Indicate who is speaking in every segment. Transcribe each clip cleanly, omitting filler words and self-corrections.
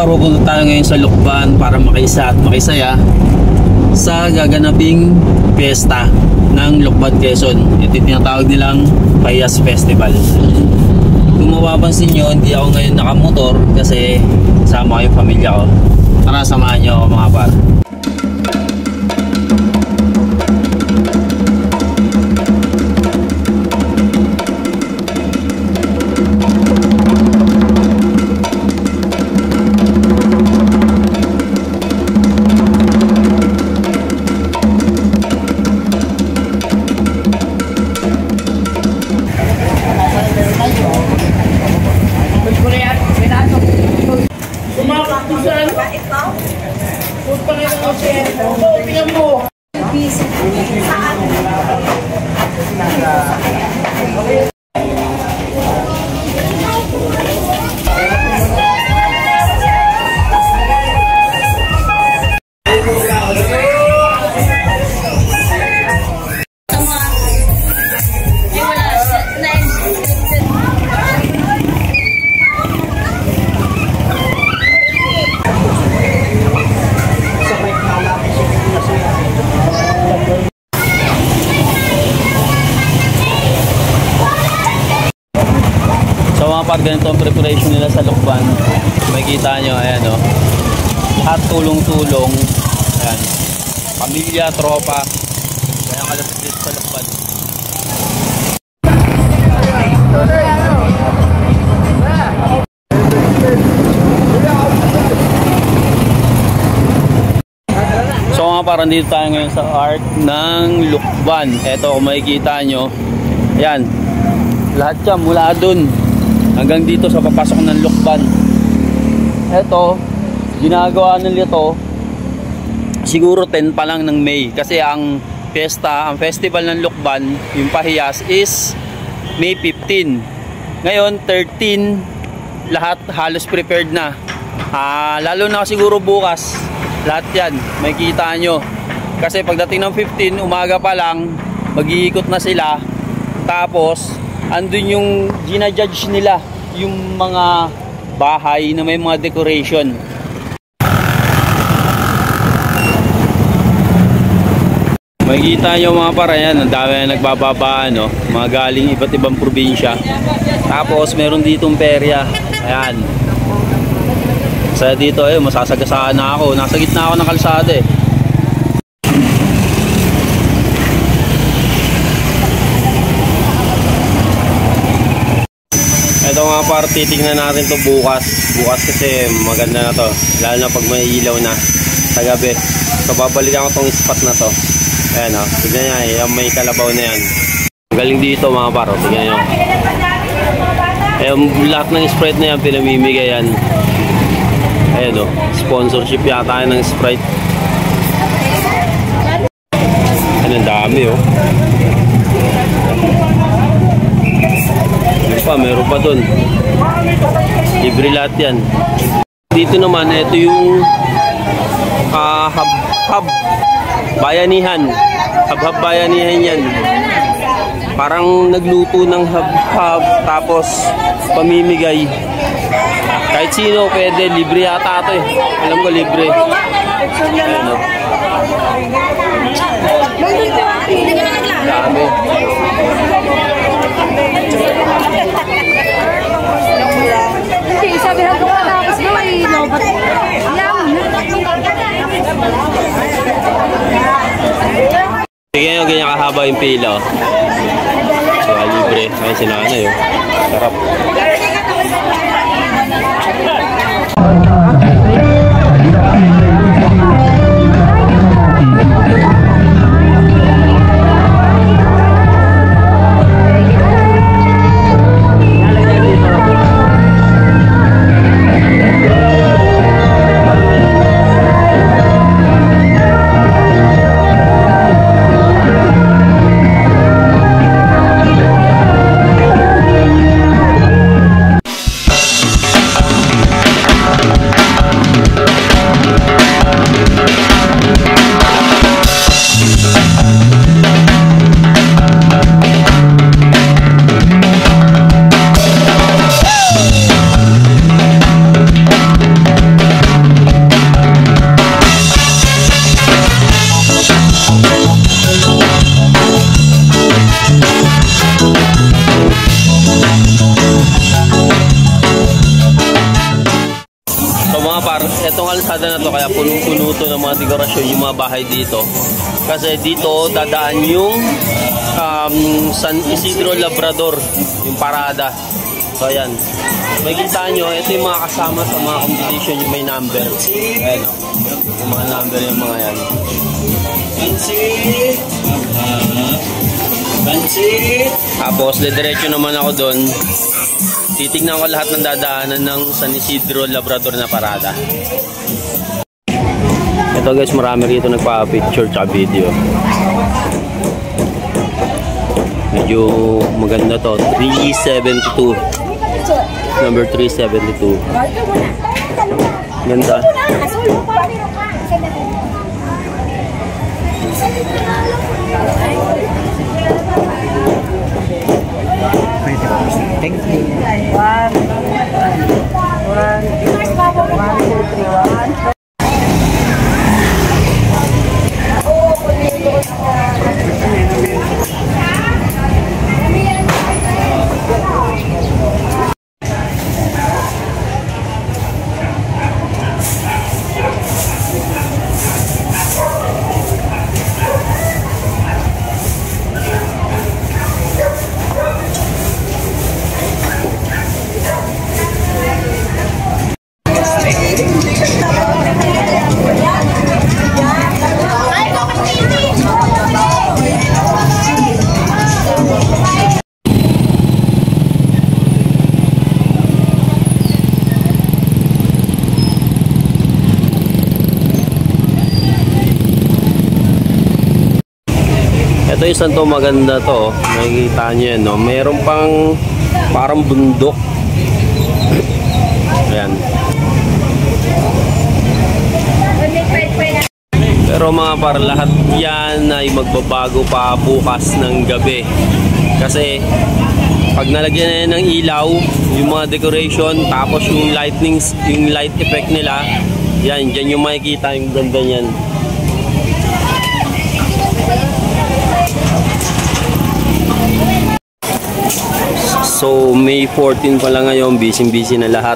Speaker 1: par, pupunta tayo ngayon sa Lukban para makiisa at makisaya sa gaganaping piyesta ng Lukban, Quezon. Ito yung tinatawag nilang Payas Festival. Kung mapapansin nyo, hindi ako ngayon nakamotor kasi sama ko yung pamilya ko. Tara, samahan nyo ako mga par. Ganito ang preparation nila sa Lukban. Makikita nyo, ayan o. Lahat tulong-tulong. Ayan. Pamilya, tropa. Kaya kalapit dito sa Lukban. So nga parang dito tayo ngayon sa art ng Lukban. Ito kung makikita nyo. Ayan. Lahat siya mula dun hanggang dito sa papasok ng Lukban. Ito, ginagawa nila ito siguro 10 pa lang ng May. Kasi ang fiesta, ang festival ng Lukban, yung Pahiyas is May 15. Ngayon, 13, lahat halos prepared na. Lalo na siguro bukas, lahat yan, makikita nyo. Kasi pagdating ng 15, umaga pa lang, mag-iikot na sila. Tapos, andun yung ginajudge nila yung mga bahay na may mga decoration. Makikita nyo mga para yan, ang dami na nagbababa, no? Mga galing iba't ibang probinsya. Tapos meron ditong perya. Ayan. Sa dito masasagasaan na ako. Nasa gitna ako ng kalsada eh. Ito nga par, titignan natin to bukas. Bukas kasi maganda na to. Lalo na pag may ilaw na sa gabi. So babalikan ko tong spot na to. Ayan o, tignan nyo, yung may kalabaw na yan. Galing dito mga par, tignan nyo. Yung lahat ng Sprite na yan, pinamimigay yan. Ayan o, sponsorship yata ng Sprite. Ayan, ang dami o. Meron pa dun. Libre lahat yan. Dito naman, ito yung hub bayanihan. Hub bayanihan yan. Parang nagluto ng hub tapos pamimigay. Kahit sino pwede, libre yata ito eh. Alam ko libre. Ano? Dami.
Speaker 2: Sabi ko pa tapos mo ay lobat.
Speaker 1: Tingnan nyo ganyan kahaba yung pila. So libre. Ayun si nanay oh. Sarap. mga par, etong kalsada na to kaya punong-puno to ng mga dekorasyon yung mga bahay dito. Kasi dito dadaan yung San Isidro Labrador, yung parada. So ayan, makikita nyo, ito yung mga kasama sa mga competition, yung may number. Ayan, yung mga number yung mga yan. Tapos diretso naman ako doon. Titignan ko lahat ng dadaanan ng San Isidro Labrador na parada. Ito guys, marami rito nagpa-picture tsaka video. Medyo maganda to. 372. Number 372. Ganda.
Speaker 2: Thank you. 1, 2, 3, 1.
Speaker 1: Ito yung santo maganda to, makikita nyo yan, no? Mayroon pang parang bundok. Ayan. Pero mga par, lahat yan ay magbabago pa bukas ng gabi. Kasi pag nalagyan na ng ilaw, yung mga decoration, tapos yung lightning, yung light effect nila, yan, dyan yung makikita yung ganda nyan. So May 14 pa lang ngayon, busy na lahat.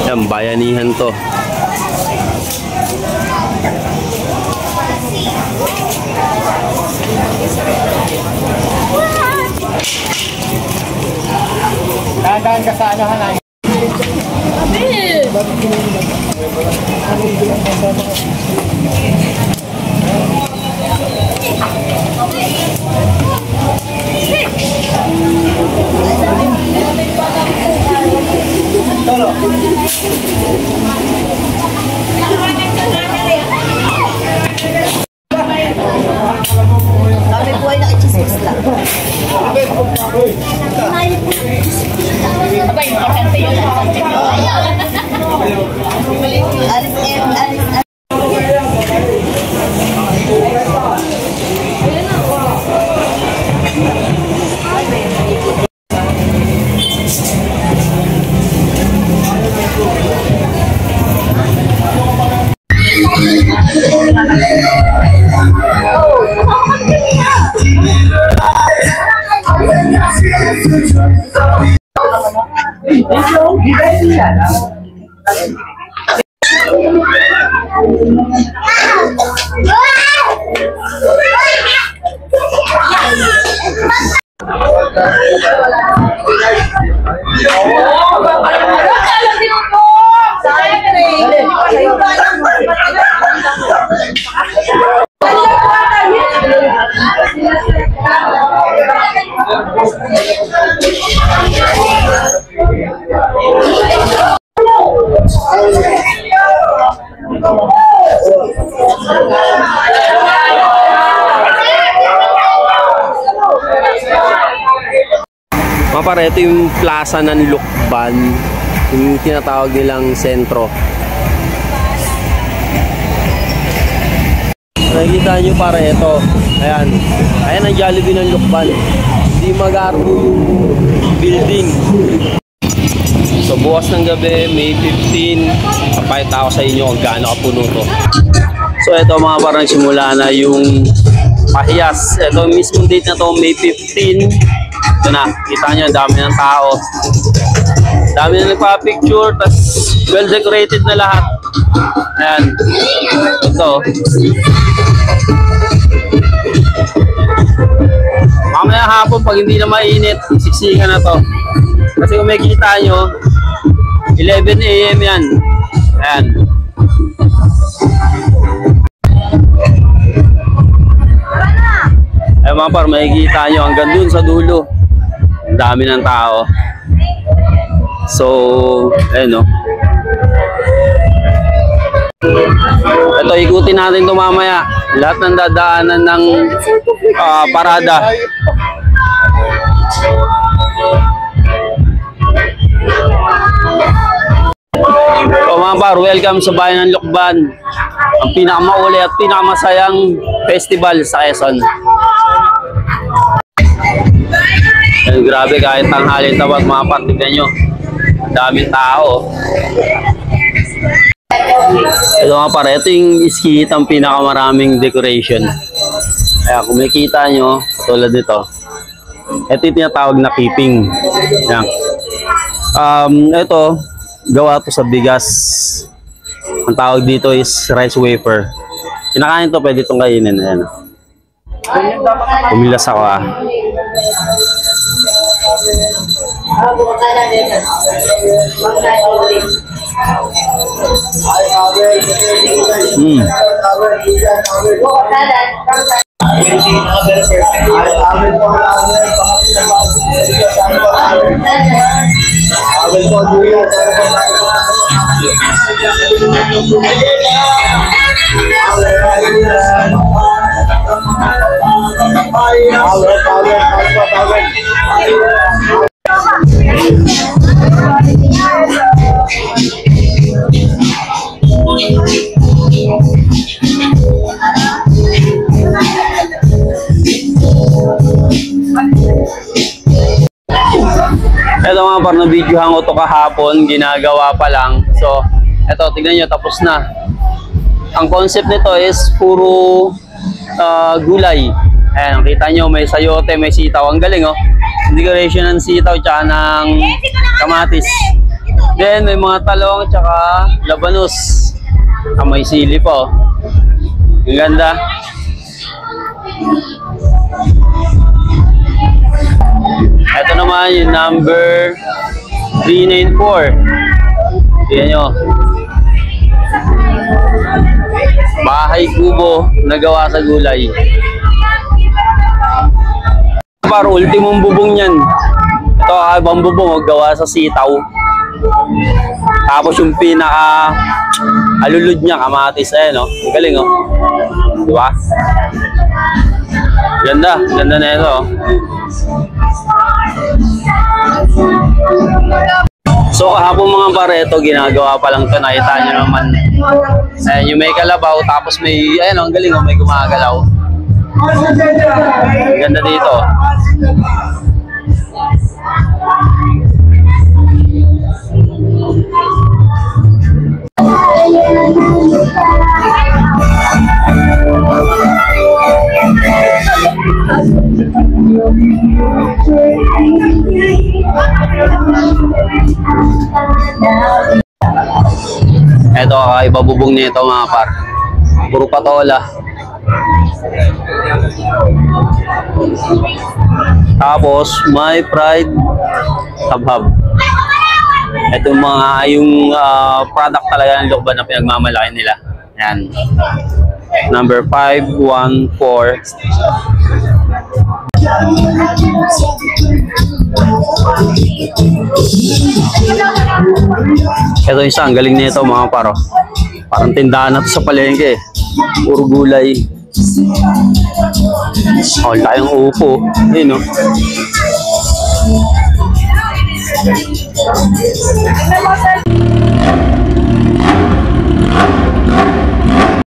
Speaker 1: Yan, bayanihan to.
Speaker 2: Dahan ka sa ano hanan.
Speaker 3: Kami buhay na i-chismis lang. Aba, importante yun. Alis.
Speaker 1: Mapare, ito yung plaza ng Lukban, yung tinatawag nilang sentro. Nakikita nyo pare, ito. Ayan. Ayan ang Jollibee ng Lukban. Hindi mag-arbo yung building. So bukas ng gabi, May 15, papayta ako sa inyo kung gaano kapuno to. So ito mga parang simula na yung Pahiyas. Ito mismo date na to, May 15. Ito na, kita nyo, dami ng tao. Dami na nagpa-picture, tas well decorated na lahat. Ayan. Ito. Mamaya hapon, pag hindi na mainit, siksikan na to. Kasi kung makikita nyo, 11 AM yan. Ayan. Ayan mga par, makikita nyo hanggang dun sa dulo. Ang dami ng tao. So, ayan o. Ito, ikutin natin ito mamaya. Lahat ng dadaanan ng parada. So mga par, welcome sa bayan ng Lucban. Ang pinakamauli at pinakamasayang festival sa Quezon. Ay, grabe, kahit tanghalin tapat mga par, tignan nyo. Daming tao. Ito nga par, ito yung iskihit ang pinakamaraming decoration. Kaya kung makikita nyo, tulad nito, ito yung tinatawag na keeping. Yan. Ito, gawa to sa bigas. Ang tawag dito is rice wafer. Kinakain to, pwede itong kainin. Ayan. Pumilas ako ah. Ito nga par, na videohan ko to kahapon, ginagawa pa lang. So, ito, tignan nyo, tapos na. Ang concept nito is puro gulay. Ayan, kita nyo, may sayote, may sitaw. Ang galing, oh. Decoration ng sitaw, tsaka ng kamatis. Then, may mga talong, tsaka labanos. May sili po. Ang ganda. Ito naman yung number 394. Tignan nyo. Bahay kubo na gawa sa gulay. Para ultimong bubong yan. Ito ibang bubong gawa sa sitaw. Tapos yung pinaka alulod niya, kamatis. Ayan, oh. Ang galing, oh. Diba? Ganda. Ganda na ito, oh. So kahapon mga pare, ito ginagawa pa lang ito. Nakita nyo naman. Ayan, yung may kalabaw, tapos may, ayan, ang galing, oh, may gumagalaw. Ganda dito. Ito, ibabubong nito mga par. Puro patola. Tapos may fried habhab. Ito yung product talaga ng Lucban na pinagmamalaki nila. Yan. Number 514. Ito yung isa, ang galing nito mga paro. Parang tindahan na to sa palengke. Puro gulay. Oh, tayong upo. Ayun, no?